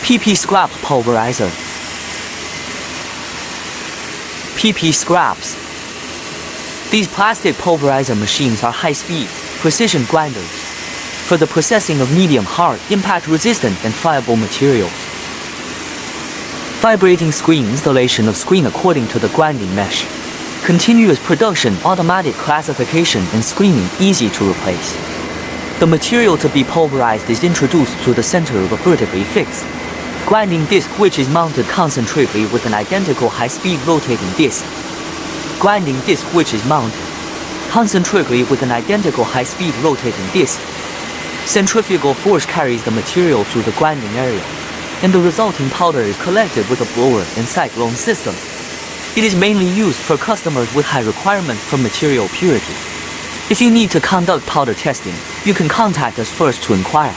PP Scraps Pulverizer. PP Scraps. These plastic pulverizer machines are high-speed, precision grinders for the processing of medium-hard, impact-resistant and friable materials. Vibrating screen installation of screen according to the grinding mesh. Continuous production, automatic classification and screening easy to replace. The material to be pulverized is introduced to the center of a vertically fixed grinding disc which is mounted concentrically with an identical high-speed rotating disc. Grinding disc which is mounted concentrically with an identical high-speed rotating disc. Centrifugal force carries the material through the grinding area, and the resulting powder is collected with a blower and cyclone system. It is mainly used for customers with high requirements for material purity. If you need to conduct powder testing, you can contact us first to inquire.